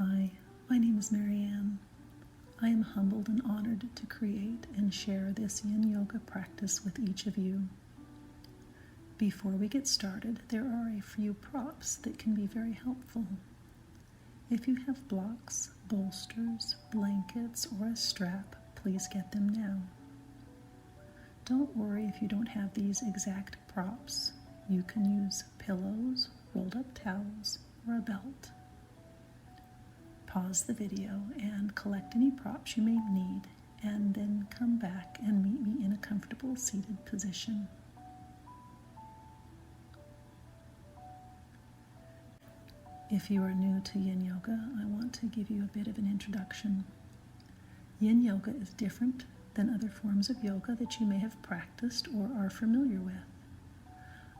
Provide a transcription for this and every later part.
Hi, my name is Marianne. I am humbled and honored to create and share this YIN yoga practice with each of you. Before we get started, there are a few props that can be very helpful. If you have blocks, bolsters, blankets, or a strap, please get them now. Don't worry if you don't have these exact props. You can use pillows, rolled up towels, or a belt. Pause the video and collect any props you may need, and then come back and meet me in a comfortable seated position. If you are new to Yin Yoga, I want to give you a bit of an introduction. Yin Yoga is different than other forms of yoga that you may have practiced or are familiar with.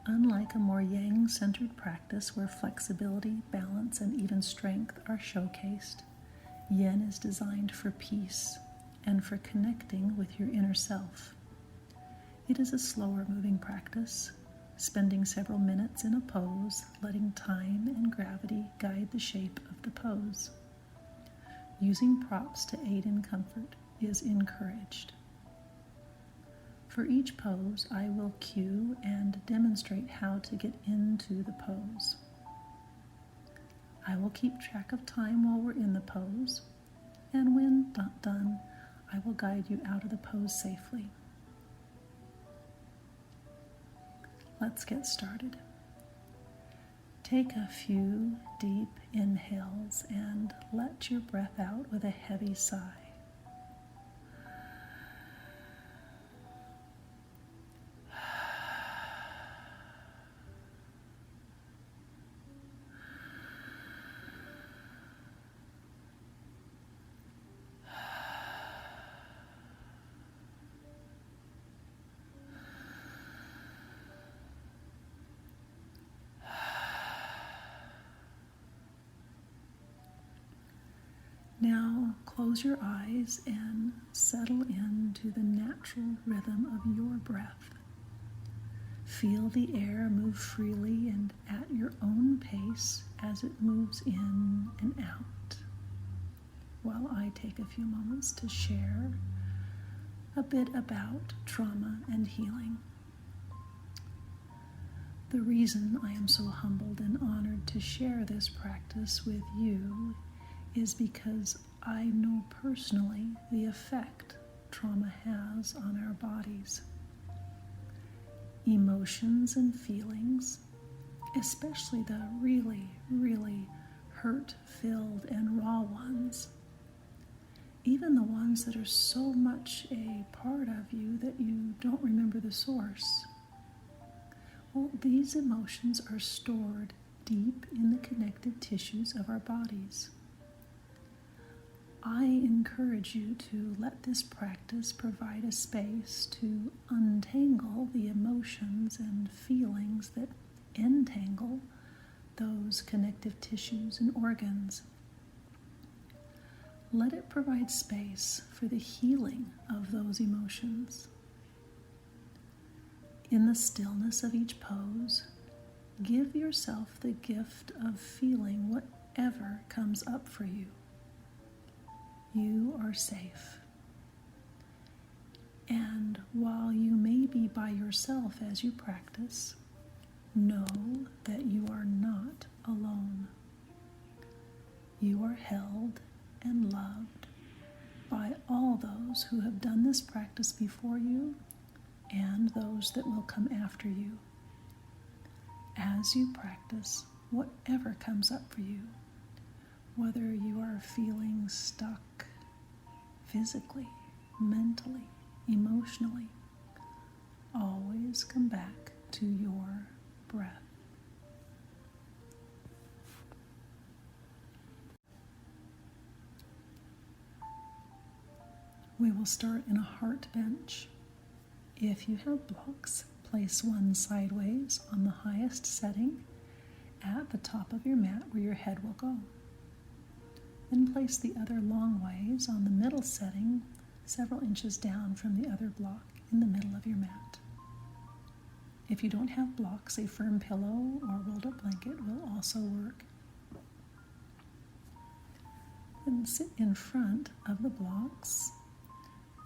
Unlike a more yang-centered practice where flexibility, balance, and even strength are showcased, Yin is designed for peace and for connecting with your inner self. It is a slower moving practice, spending several minutes in a pose, letting time and gravity guide the shape of the pose. Using props to aid in comfort is encouraged. For each pose, I will cue and demonstrate how to get into the pose. I will keep track of time while we're in the pose, and when done, I will guide you out of the pose safely. Let's get started. Take a few deep inhales and let your breath out with a heavy sigh. Now close your eyes and settle into the natural rhythm of your breath. Feel the air move freely and at your own pace as it moves in and out, while I take a few moments to share a bit about trauma and healing. The reason I am so humbled and honored to share this practice with you is because I know personally the effect trauma has on our bodies. Emotions and feelings, especially the really, really hurt-filled and raw ones, even the ones that are so much a part of you that you don't remember the source. Well, these emotions are stored deep in the connective tissues of our bodies. I encourage you to let this practice provide a space to untangle the emotions and feelings that entangle those connective tissues and organs. Let it provide space for the healing of those emotions. In the stillness of each pose, give yourself the gift of feeling whatever comes up for you. You are safe. And while you may be by yourself as you practice, know that you are not alone. You are held and loved by all those who have done this practice before you and those that will come after you. As you practice, whatever comes up for you, whether you are feeling stuck physically, mentally, emotionally, always come back to your breath. We will start in a heart bench. If you have blocks, place one sideways on the highest setting at the top of your mat where your head will go. Then place the other long ways on the middle setting, several inches down from the other block in the middle of your mat. If you don't have blocks, a firm pillow or rolled up blanket will also work. then sit in front of the blocks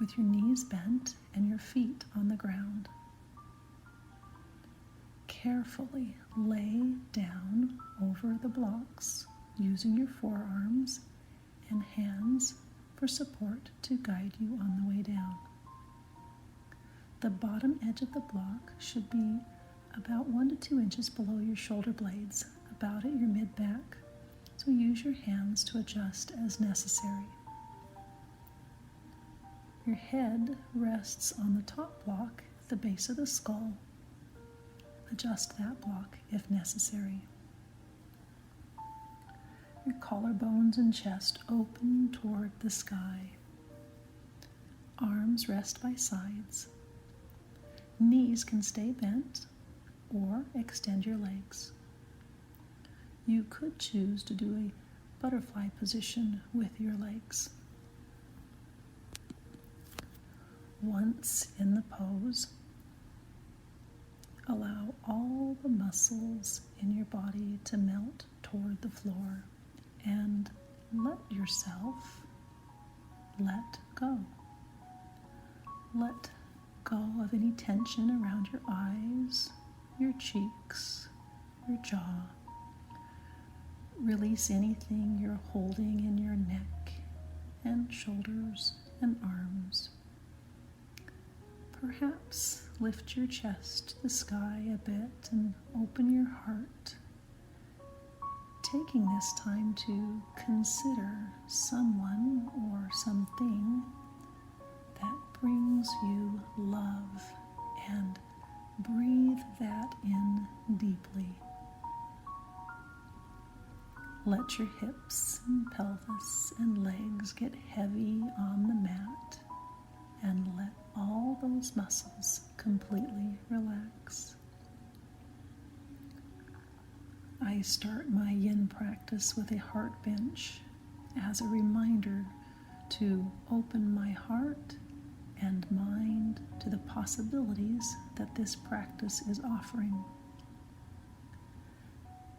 with your knees bent and your feet on the ground. Carefully lay down over the blocks using your forearms and hands for support to guide you on the way down. The bottom edge of the block should be about 1 to 2 inches below your shoulder blades, about at your mid-back, so use your hands to adjust as necessary. Your head rests on the top block at the base of the skull. Adjust that block if necessary. Your collarbones and chest open toward the sky. Arms rest by sides. Knees can stay bent or extend your legs. You could choose to do a butterfly position with your legs. Once in the pose, allow all the muscles in your body to melt toward the floor and let yourself let go. Let go of any tension around your eyes, your cheeks, your jaw. Release anything you're holding in your neck and shoulders and arms. Perhaps lift your chest to the sky a bit and open your heart, taking this time to consider someone or something that brings you love, and breathe that in deeply. Let your hips and pelvis and legs get heavy on the mat, and let all those muscles completely relax. I start my YIN practice with a heart bench as a reminder to open my heart and mind to the possibilities that this practice is offering.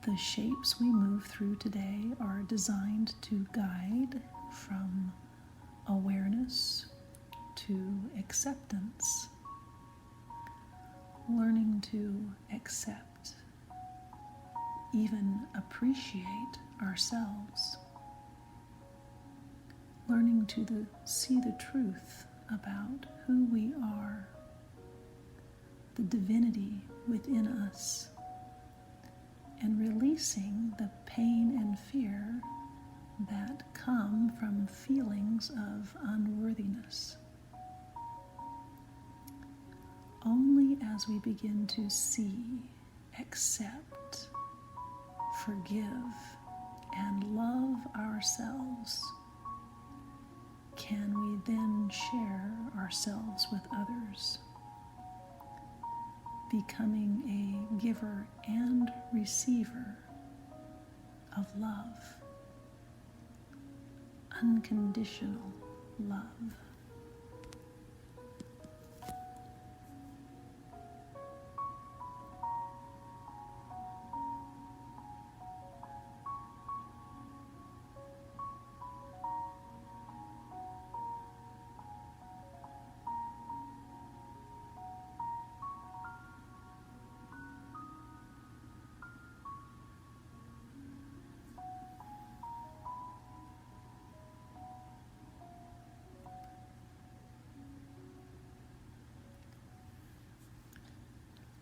The shapes we move through today are designed to guide from awareness to acceptance, learning to accept, even appreciate ourselves, learning to see the truth about who we are, the divinity within us, and releasing the pain and fear that come from feelings of unworthiness. Only as we begin to see, accept, forgive, and love ourselves can we then share ourselves with others, becoming a giver and receiver of love, unconditional love.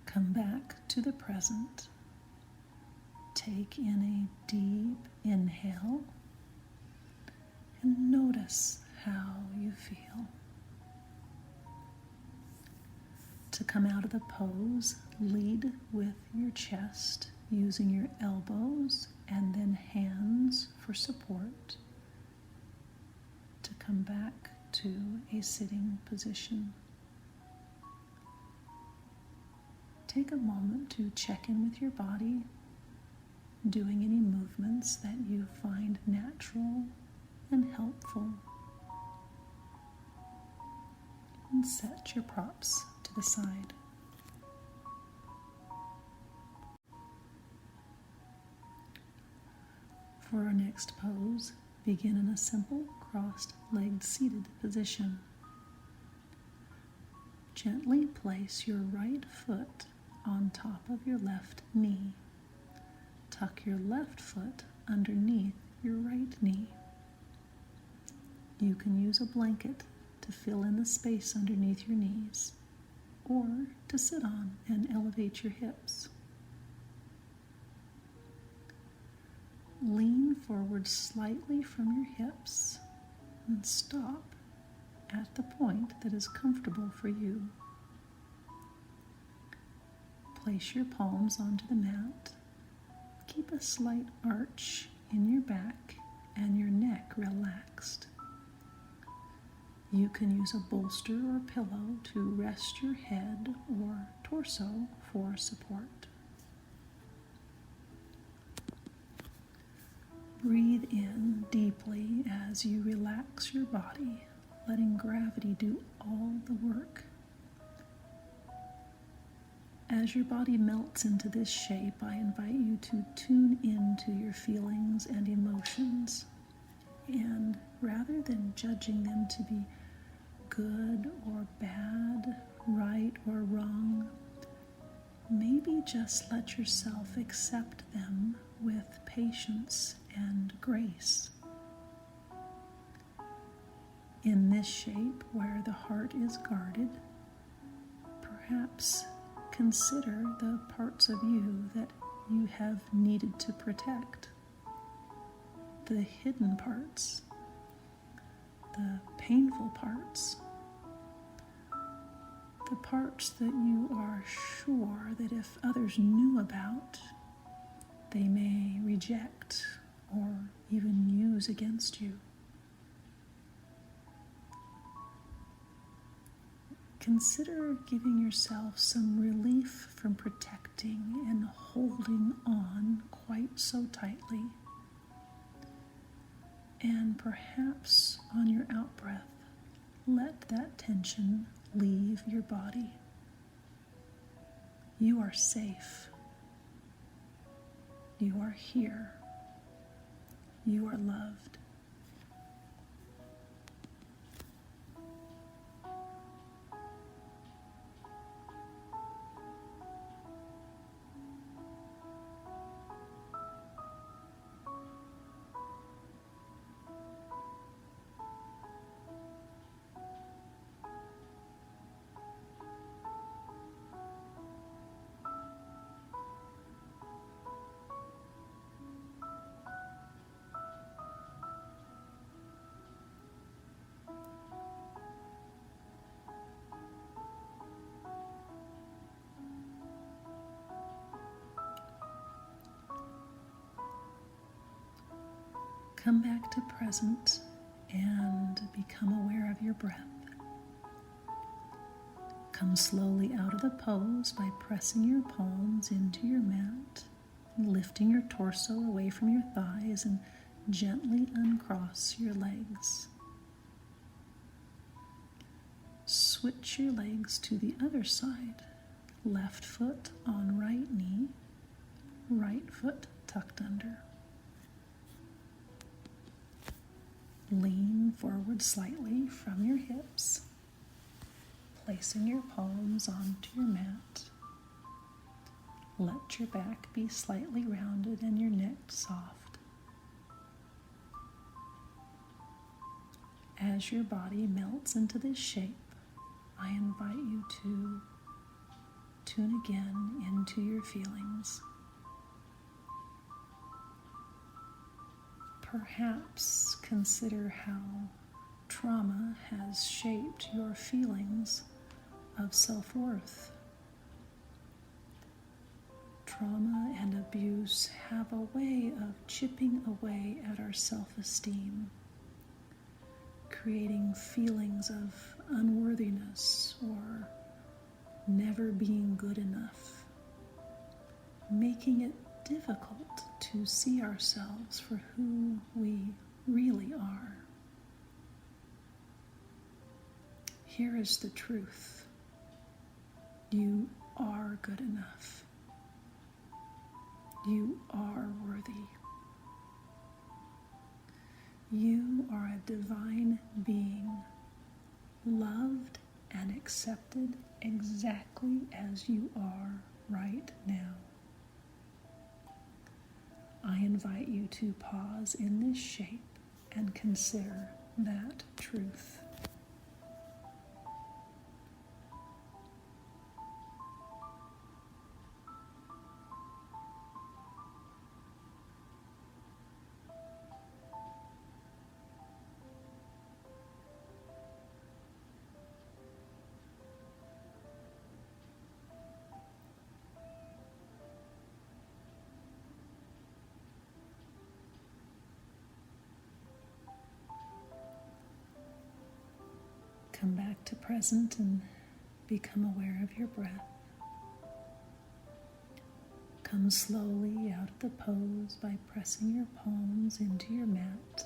Come back to the present. Take in a deep inhale and notice how you feel. To come out of the pose, lead with your chest, using your elbows and then hands for support. To come back to a sitting position. Take a moment to check in with your body, doing any movements that you find natural and helpful. And set your props to the side. For our next pose, Begin in a simple crossed-legged seated position. Gently place your right foot on top of your left knee. Tuck your left foot underneath your right knee. You can use a blanket to fill in the space underneath your knees, or to sit on and elevate your hips. Lean forward slightly from your hips and stop at the point that is comfortable for you. Place your palms onto the mat. Keep a slight arch in your back and your neck relaxed. You can use a bolster or pillow to rest your head or torso for support. Breathe in deeply as you relax your body, letting gravity do all the work. As your body melts into this shape, I invite you to tune into your feelings and emotions, and rather than judging them to be good or bad, right or wrong, maybe just let yourself accept them with patience and grace. In this shape, where the heart is guarded, perhaps consider the parts of you that you have needed to protect, the hidden parts, the painful parts, the parts that you are sure that if others knew about, they may reject or even use against you. Consider giving yourself some relief from protecting and holding on quite so tightly. And perhaps on your out-breath, let that tension leave your body. You are safe. You are here. You are loved. Come back to present and become aware of your breath. Come slowly out of the pose by pressing your palms into your mat, lifting your torso away from your thighs, and gently uncross your legs. Switch your legs to the other side. Left foot on right knee, right foot tucked under. Lean forward slightly from your hips, placing your palms onto your mat. Let your back be slightly rounded and your neck soft. As your body melts into this shape, I invite you to tune again into your feelings. Perhaps consider how trauma has shaped your feelings of self-worth. Trauma and abuse have a way of chipping away at our self-esteem, creating feelings of unworthiness or never being good enough, making it difficult to see ourselves for who we really are. Here is the truth. You are good enough. You are worthy. You are a divine being, loved and accepted exactly as you are right now. I invite you to pause in this shape and consider that truth. Come back to present and become aware of your breath. Come slowly out of the pose by pressing your palms into your mat,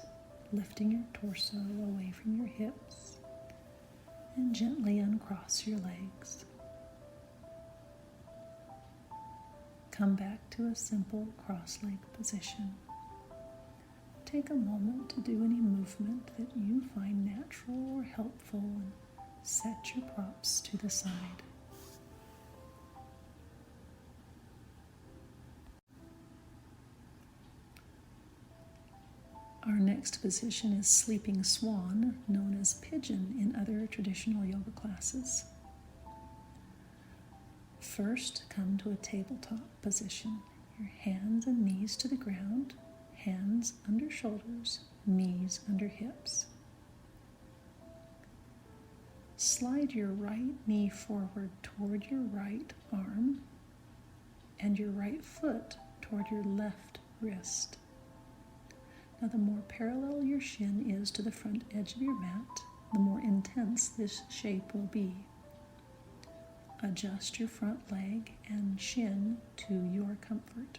lifting your torso away from your hips, and gently uncross your legs. Come back to a simple cross-legged position. Take a moment to do any movement that you find natural or helpful and set your props to the side. Our next position is sleeping swan, known as pigeon in other traditional yoga classes. First, come to a tabletop position. Your hands and knees to the ground, hands under shoulders, knees under hips. Slide your right knee forward toward your right arm and your right foot toward your left wrist. Now, the more parallel your shin is to the front edge of your mat, the more intense this shape will be. Adjust your front leg and shin to your comfort.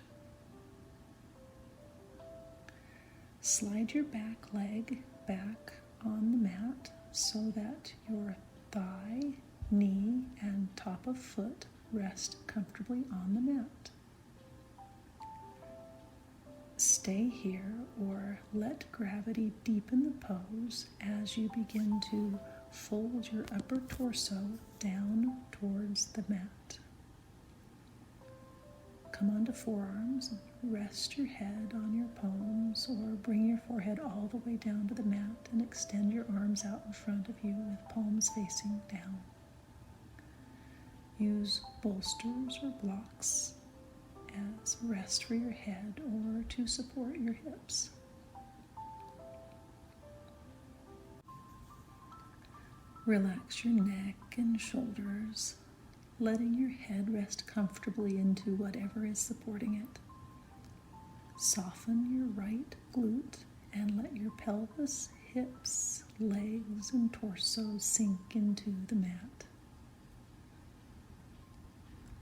Slide your back leg back on the mat so that your thigh, knee, and top of foot rest comfortably on the mat. Stay here or let gravity deepen the pose as you begin to fold your upper torso down towards the mat. Come onto forearms and rest your head on your palms, or bring your forehead all the way down to the mat and extend your arms out in front of you with palms facing down. Use bolsters or blocks as rest for your head or to support your hips. Relax your neck and shoulders, letting your head rest comfortably into whatever is supporting it. Soften your right glute and let your pelvis, hips, legs, and torso sink into the mat.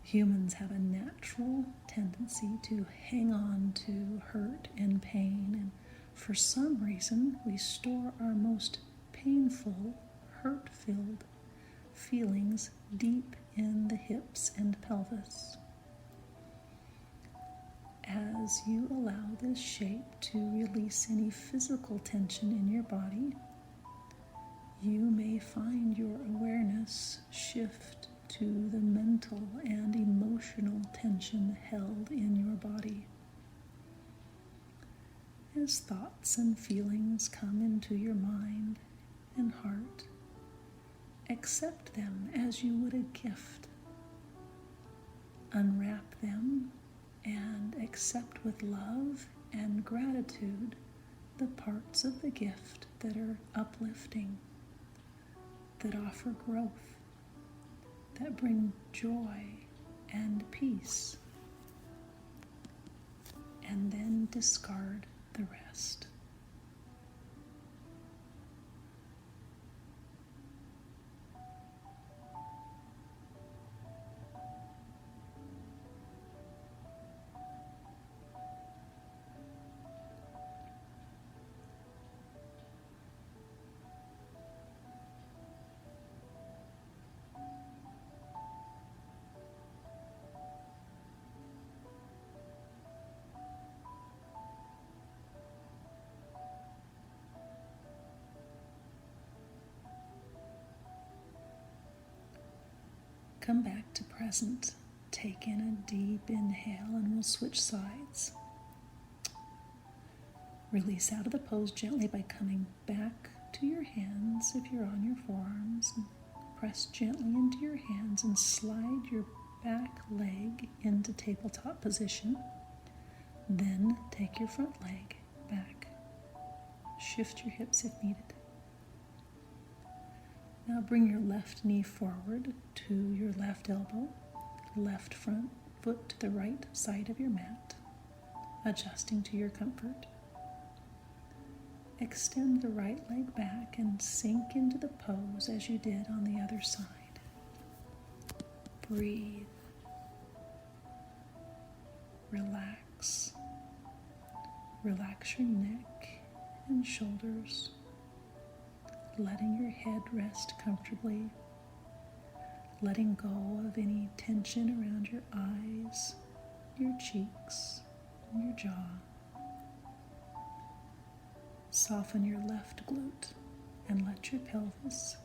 Humans have a natural tendency to hang on to hurt and pain, and for some reason we store our most painful, hurt-filled feelings deep in the hips and pelvis. As you allow this shape to release any physical tension in your body, you may find your awareness shift to the mental and emotional tension held in your body. As thoughts and feelings come into your mind and heart, accept them as you would a gift. Unwrap them and accept with love and gratitude the parts of the gift that are uplifting, that offer growth, that bring joy and peace, and then discard the rest. Come back to present. Take in a deep inhale and we'll switch sides. Release out of the pose gently by coming back to your hands if you're on your forearms. Press gently into your hands and slide your back leg into tabletop position. Then take your front leg back. Shift your hips if needed. Now bring your left knee forward to your left elbow, left front foot to the right side of your mat, adjusting to your comfort. Extend the right leg back and sink into the pose as you did on the other side. Breathe. Relax. Relax your neck and shoulders, letting your head rest comfortably, letting go of any tension around your eyes, your cheeks, and your jaw. Soften your left glute and let your pelvis,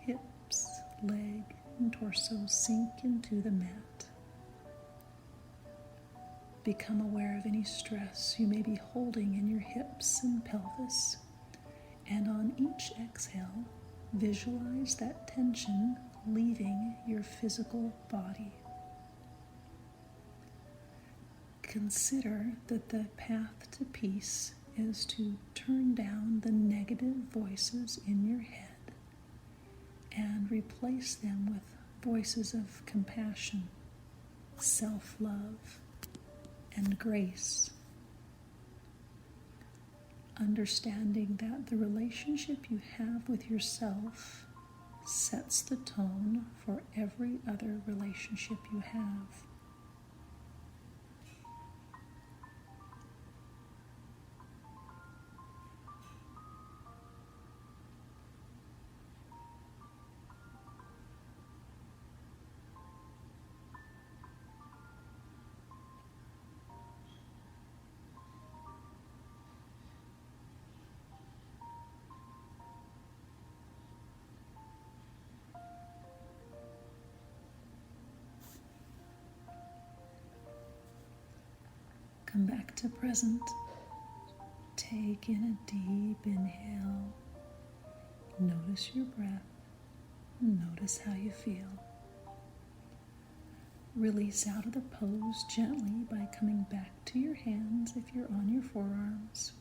hips, leg, and torso sink into the mat. Become aware of any stress you may be holding in your hips and pelvis, and on each exhale, visualize that tension leaving your physical body. Consider that the path to peace is to turn down the negative voices in your head and replace them with voices of compassion, self-love, and grace. Understanding that the relationship you have with yourself sets the tone for every other relationship you have. Come back to present. Take in a deep inhale. Notice your breath. Notice how you feel. Release out of the pose gently by coming back to your hands if you're on your forearms.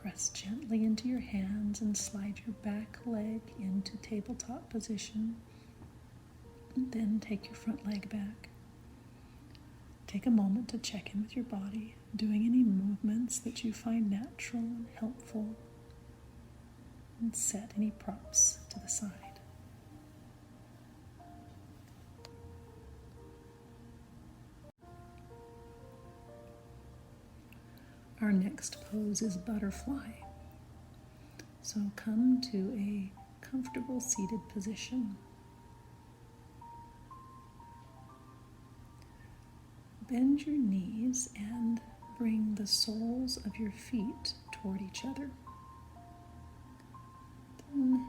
Press gently into your hands and slide your back leg into tabletop position. Then take your front leg back. Take a moment to check in with your body, doing any movements that you find natural and helpful, and set any props to the side. Our next pose is butterfly. So come to a comfortable seated position. Bend your knees and bring the soles of your feet toward each other. Then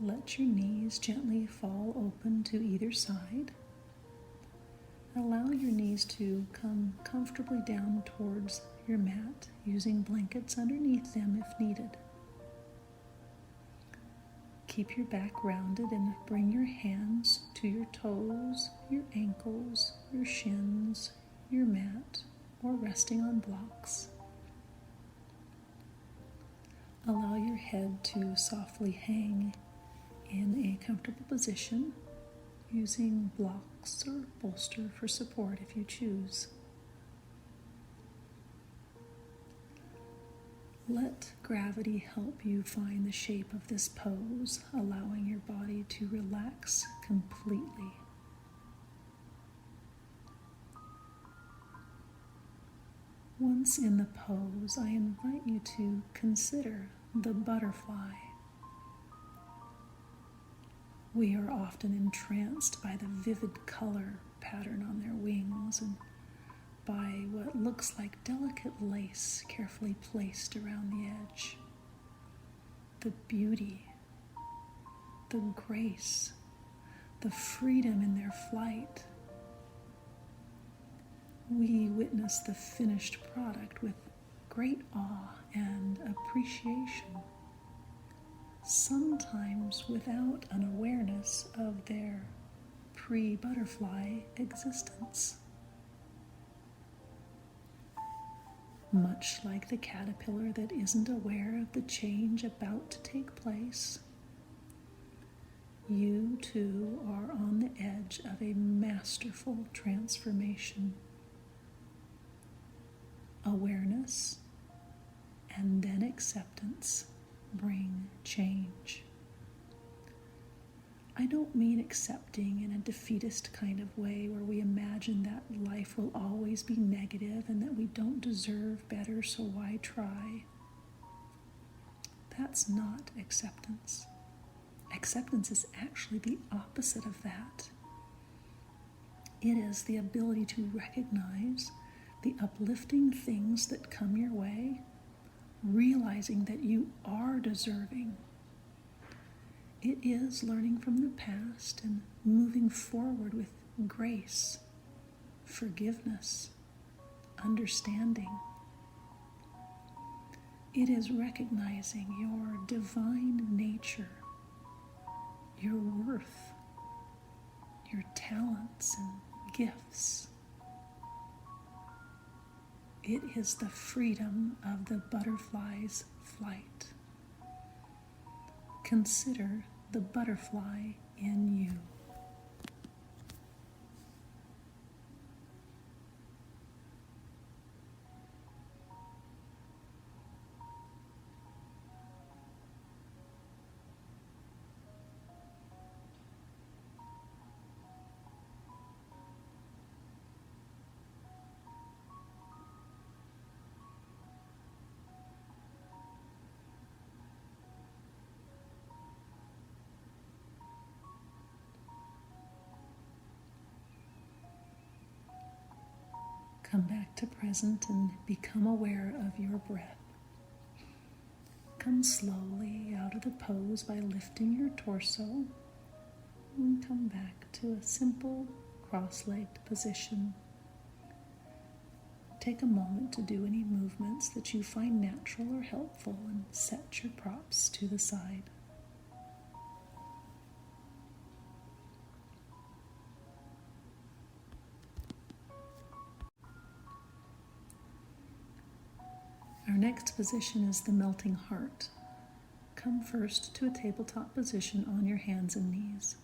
let your knees gently fall open to either side. Allow your knees to come comfortably down towards your mat, using blankets underneath them if needed. Keep your back rounded and bring your hands to your toes, your ankles, your shins, your mat, or resting on blocks. Allow your head to softly hang in a comfortable position, using blocks or bolster for support if you choose. Let gravity help you find the shape of this pose, allowing your body to relax completely. Once in the pose, I invite you to consider the butterfly. We are often entranced by the vivid color pattern on their wings and by what looks like delicate lace carefully placed around the edge. The beauty, the grace, the freedom in their flight. We witness the finished product with great awe and appreciation, sometimes without an awareness of their pre-butterfly existence. Much like the caterpillar that isn't aware of the change about to take place, you too are on the edge of a masterful transformation. Awareness and then acceptance bring change. I don't mean accepting in a defeatist kind of way where we imagine that life will always be negative and that we don't deserve better, so why try? That's not acceptance. Acceptance is actually the opposite of that. It is the ability to recognize the uplifting things that come your way, realizing that you are deserving. It is learning from the past and moving forward with grace, forgiveness, understanding. It is recognizing your divine nature, your worth, your talents and gifts. It is the freedom of the butterfly's flight. Consider the butterfly in you. Come back to present and become aware of your breath. Come slowly out of the pose by lifting your torso and come back to a simple cross-legged position. Take a moment to do any movements that you find natural or helpful and set your props to the side. Our next position is the melting heart. Come first to a tabletop position on your hands and knees.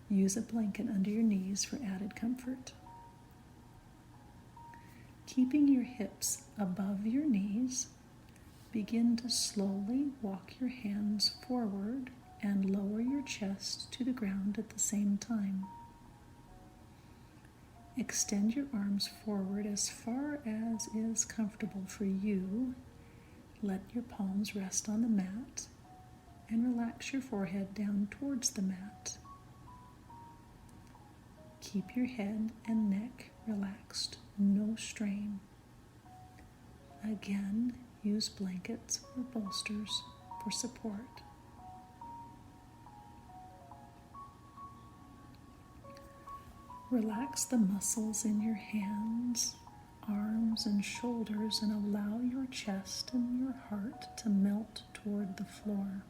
Use a blanket under your knees for added comfort. Keeping your hips above your knees, begin to slowly walk your hands forward and lower your chest to the ground at the same time. Extend your arms forward as far as is comfortable for you. Let your palms rest on the mat and relax your forehead down towards the mat. Keep your head and neck relaxed, no strain. Again, use blankets or bolsters for support. Relax the muscles in your hands, arms, and shoulders and allow your chest and your heart to melt toward the floor.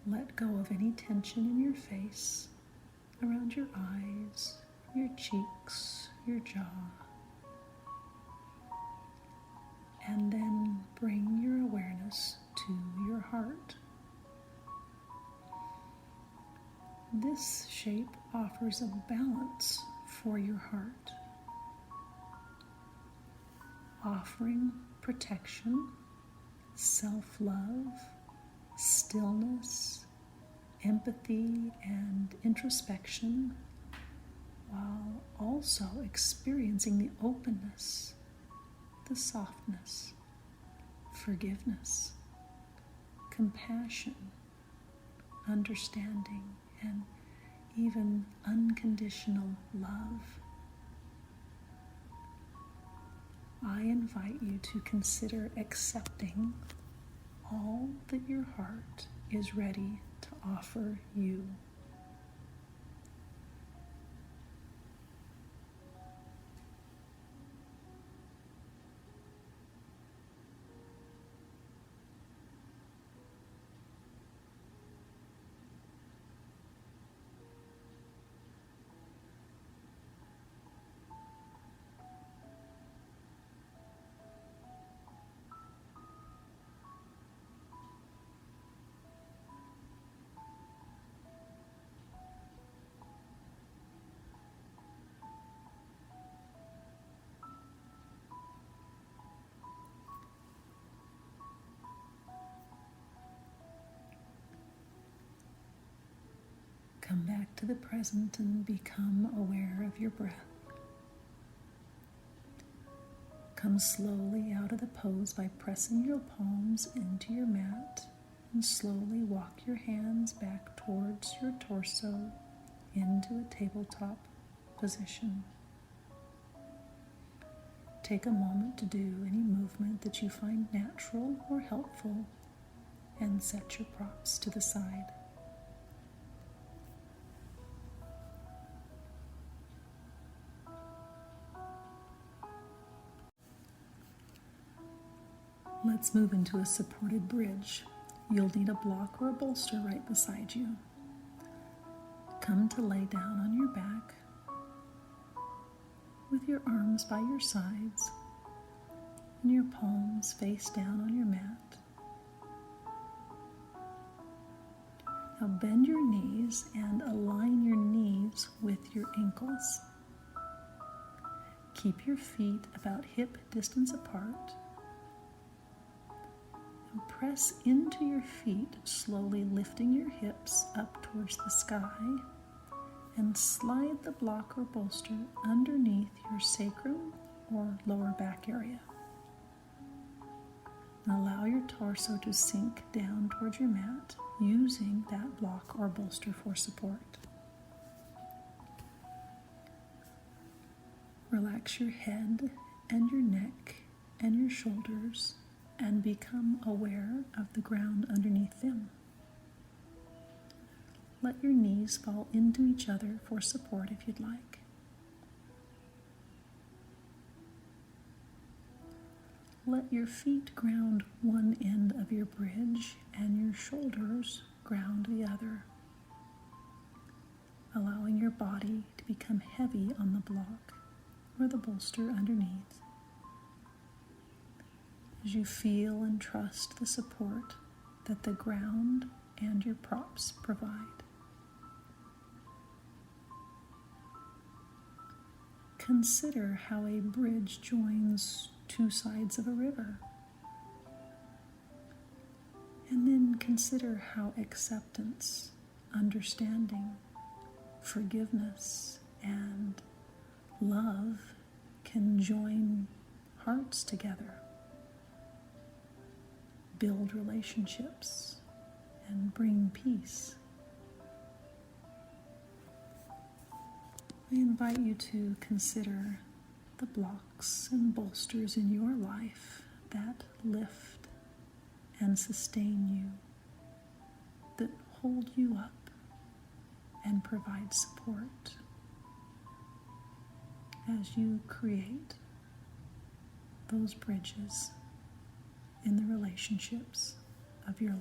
Let go of any tension in your face, around your eyes, your cheeks, your jaw. And then bring your awareness to your heart. This shape offers a balance for your heart, offering protection, self-love, stillness, empathy, and introspection, while also experiencing the openness, the softness, forgiveness, compassion, understanding, and even unconditional love. I invite you to consider accepting all that your heart is ready to offer you. Come back to the present and become aware of your breath. Come slowly out of the pose by pressing your palms into your mat and slowly walk your hands back towards your torso into a tabletop position. Take a moment to do any movement that you find natural or helpful and set your props to the side. Let's move into a supported bridge. You'll need a block or a bolster right beside you. Come to lay down on your back with your arms by your sides and your palms face down on your mat. Now bend your knees and align your knees with your ankles. Keep your feet about hip distance apart. And press into your feet, slowly lifting your hips up towards the sky, and slide the block or bolster underneath your sacrum or lower back area. And allow your torso to sink down towards your mat, using that block or bolster for support. Relax your head and your neck and your shoulders and become aware of the ground underneath them. Let your knees fall into each other for support if you'd like. Let your feet ground one end of your bridge and your shoulders ground the other, allowing your body to become heavy on the block or the bolster underneath, as you feel and trust the support that the ground and your props provide. Consider how a bridge joins two sides of a river. And then consider how acceptance, understanding, forgiveness, and love can join hearts together, build relationships, and bring peace. I invite you to consider the blocks and bolsters in your life that lift and sustain you, that hold you up and provide support as you create those bridges in the relationships of your life.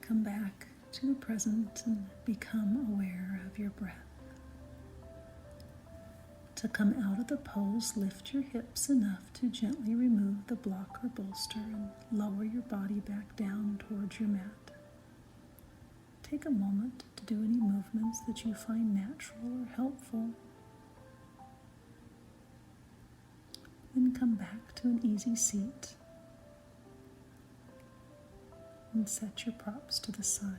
Come back to the present and become aware of your breath. To come out of the pose, lift your hips enough to gently remove the block or bolster and lower your body back down towards your mat. Take a moment to do any movements that you find natural or helpful. Then come back to an easy seat and set your props to the side.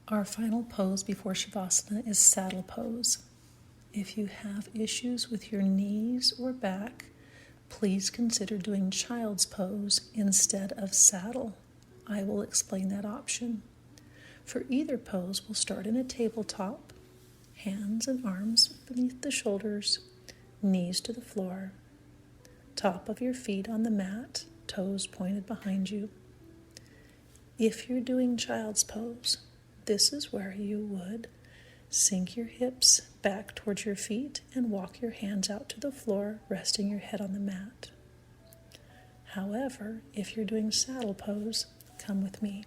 Our final pose before Shavasana is saddle pose. If you have issues with your knees or back, please consider doing child's pose instead of saddle. I will explain that option. For either pose, we'll start in a tabletop, hands and arms beneath the shoulders, knees to the floor, top of your feet on the mat, toes pointed behind you. If you're doing child's pose, this is where you would sink your hips back towards your feet and walk your hands out to the floor, resting your head on the mat. However, if you're doing saddle pose, come with me.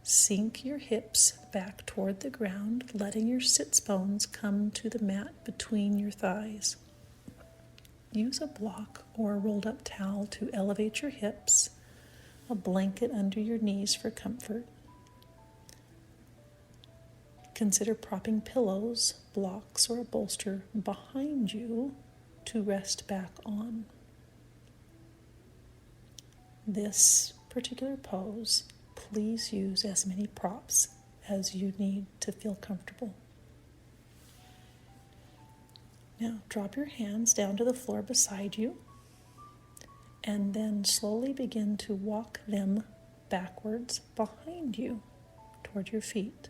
Sink your hips back toward the ground, letting your sits bones come to the mat between your thighs. Use a block or a rolled up towel to elevate your hips, a blanket under your knees for comfort. Consider propping pillows, blocks, or a bolster behind you to rest back on. This particular pose, please use as many props as you need to feel comfortable. Now, drop your hands down to the floor beside you, and then slowly begin to walk them backwards behind you toward your feet.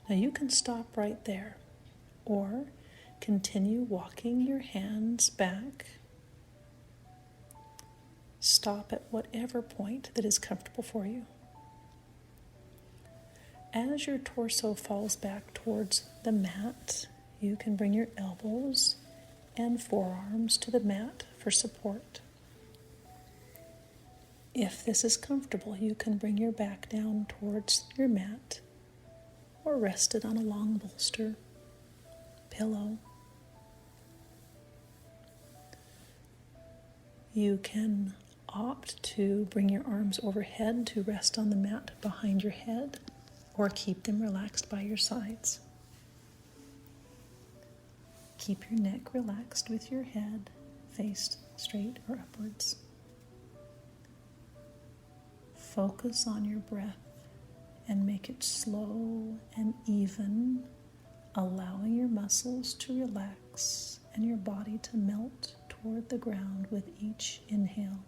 Now you can stop right there, or continue walking your hands back. Stop at whatever point that is comfortable for you. As your torso falls back towards the mat, you can bring your elbows and forearms to the mat for support. If this is comfortable, you can bring your back down towards your mat or rest it on a long bolster, pillow. You can opt to bring your arms overhead to rest on the mat behind your head, or keep them relaxed by your sides. Keep your neck relaxed with your head faced straight or upwards. Focus on your breath and make it slow and even, allowing your muscles to relax and your body to melt toward the ground with each inhale.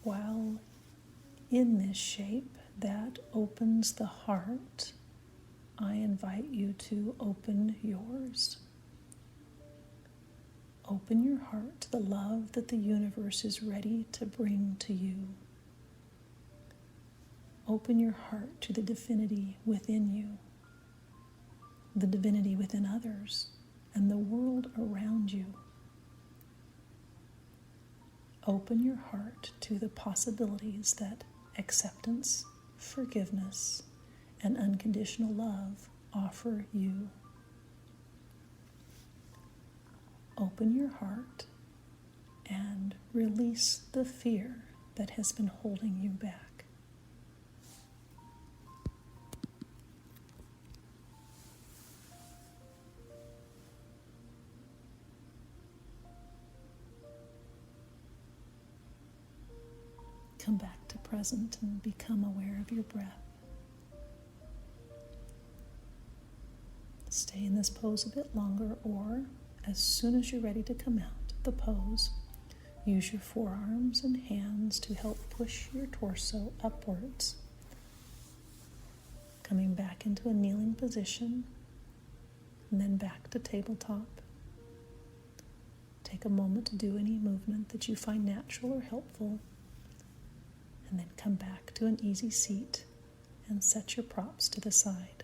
While in this shape that opens the heart, I invite you to open yours. Open your heart to the love that the universe is ready to bring to you. Open your heart to the divinity within you, the divinity within others, and the world around you. Open your heart to the possibilities that acceptance, forgiveness, and unconditional love offer you. Open your heart and release the fear that has been holding you back. Come back to present and become aware of your breath. Stay in this pose a bit longer, or as soon as you're ready to come out of the pose, use your forearms and hands to help push your torso upwards. Coming back into a kneeling position, and then back to tabletop. Take a moment to do any movement that you find natural or helpful, and then come back to an easy seat and set your props to the side.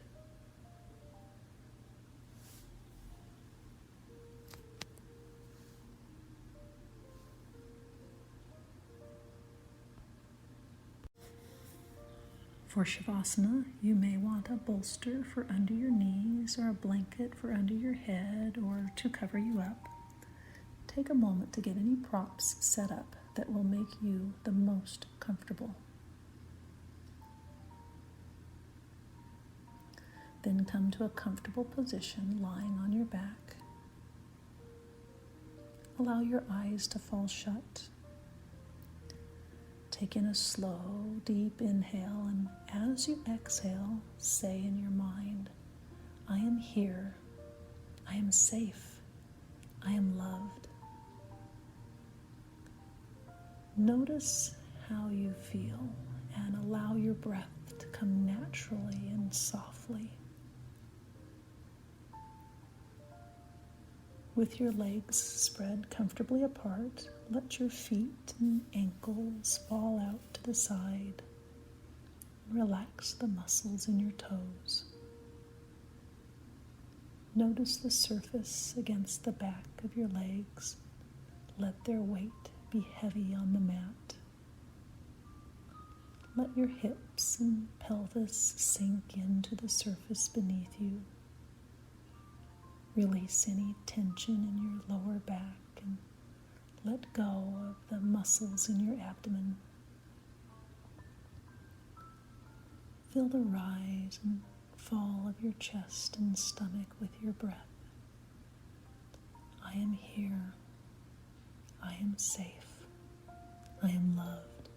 For Shavasana, you may want a bolster for under your knees or a blanket for under your head or to cover you up. Take a moment to get any props set up that will make you the most comfortable. Then come to a comfortable position lying on your back. Allow your eyes to fall shut. Take in a slow, deep inhale, and as you exhale, say in your mind, I am here, I am safe, I am loved. Notice how you feel and allow your breath to come naturally and softly. With your legs spread comfortably apart, let your feet and ankles fall out to the side. Relax the muscles in your toes. Notice the surface against the back of your legs. Let their weight be heavy on the mat. Let your hips and pelvis sink into the surface beneath you. Release any tension in your lower back and let go of the muscles in your abdomen. Feel the rise and fall of your chest and stomach with your breath. I am here. I am safe. I am loved.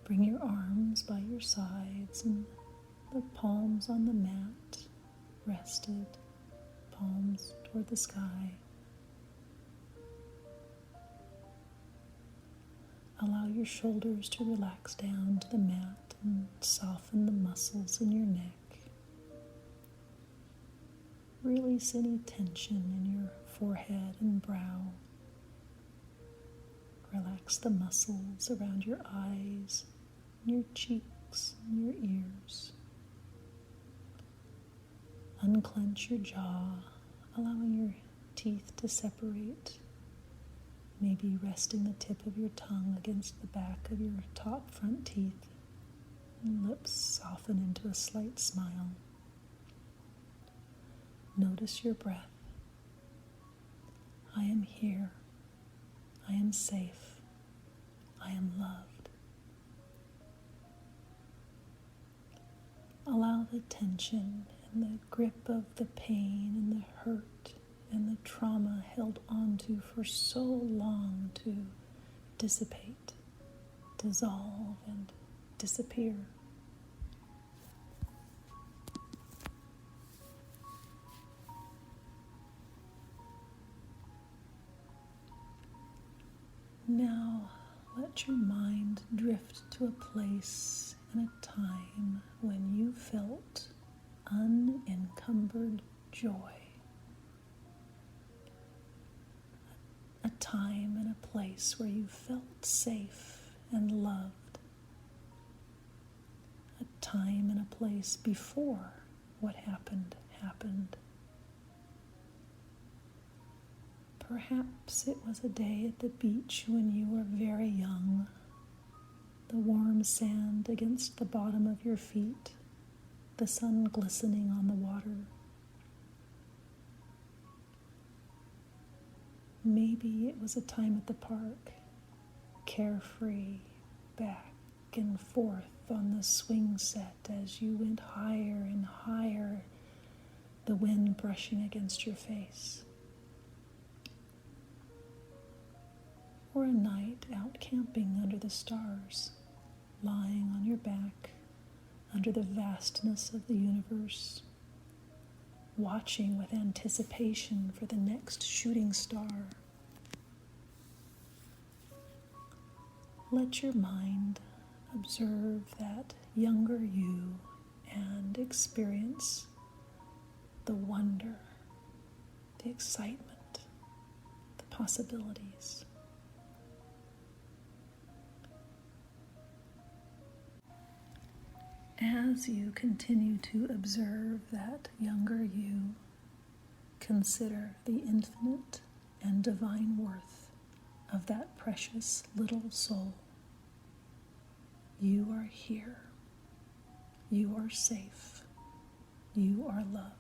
Bring your arms by your sides and the palms on the mat, rested, palms toward the sky. Allow your shoulders to relax down to the mat and soften the muscles in your neck. Release any tension in your forehead and brow. Relax the muscles around your eyes, your cheeks, and your ears. Unclench your jaw, allowing your teeth to separate, maybe resting the tip of your tongue against the back of your top front teeth, and lips soften into a slight smile. Notice your breath. I am here. I am safe. I am loved. Allow the tension and the grip of the pain and the hurt and the trauma held onto for so long to dissipate, dissolve, and disappear. Now, let your mind drift to a place and a time when you felt unencumbered joy. A time and a place where you felt safe and loved. A time and a place before what happened. Perhaps it was a day at the beach when you were very young. The warm sand against the bottom of your feet, the sun glistening on the water. Maybe it was a time at the park, carefree, back and forth on the swing set as you went higher and higher, the wind brushing against your face. Or a night out camping under the stars, lying on your back under the vastness of the universe, watching with anticipation for the next shooting star. Let your mind observe that younger you and experience the wonder, the excitement, the possibilities. As you continue to observe that younger you, consider the infinite and divine worth of that precious little soul. You are here. You are safe. You are loved.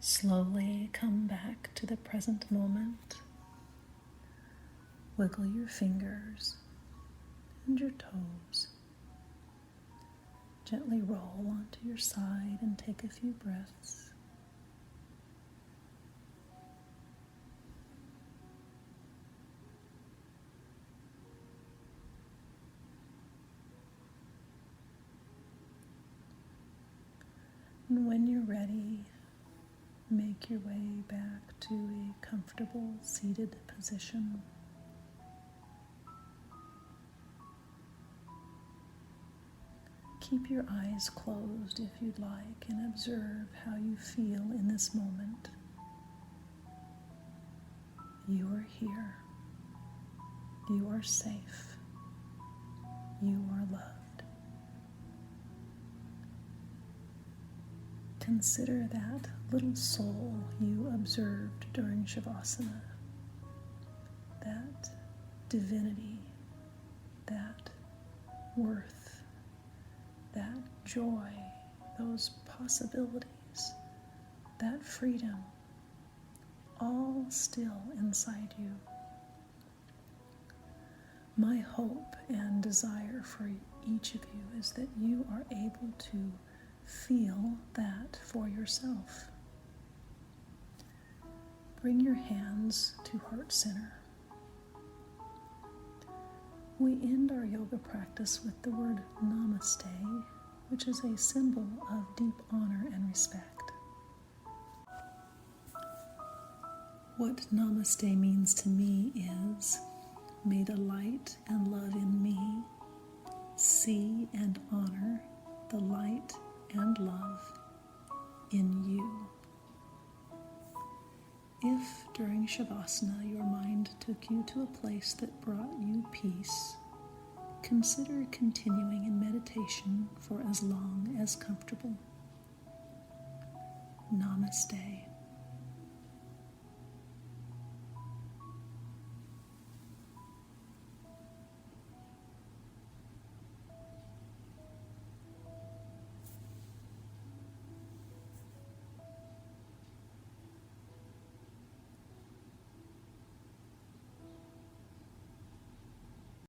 Slowly come back to the present moment. Wiggle your fingers and your toes. Gently roll onto your side and take a few breaths. And when you're ready, make your way back to a comfortable seated position. Keep your eyes closed if you'd like and observe how you feel in this moment. You are here. You are safe. You are loved. Consider that little soul you observed during Shavasana, that divinity, that worth, that joy, those possibilities, that freedom, all still inside you. My hope and desire for each of you is that you are able to feel that for yourself. Bring your hands to heart center. We end our yoga practice with the word namaste, which is a symbol of deep honor and respect. What namaste means to me is, may the light and love in me see and honor the light and love in you. If during Shavasana your mind took you to a place that brought you peace, consider continuing in meditation for as long as comfortable. Namaste.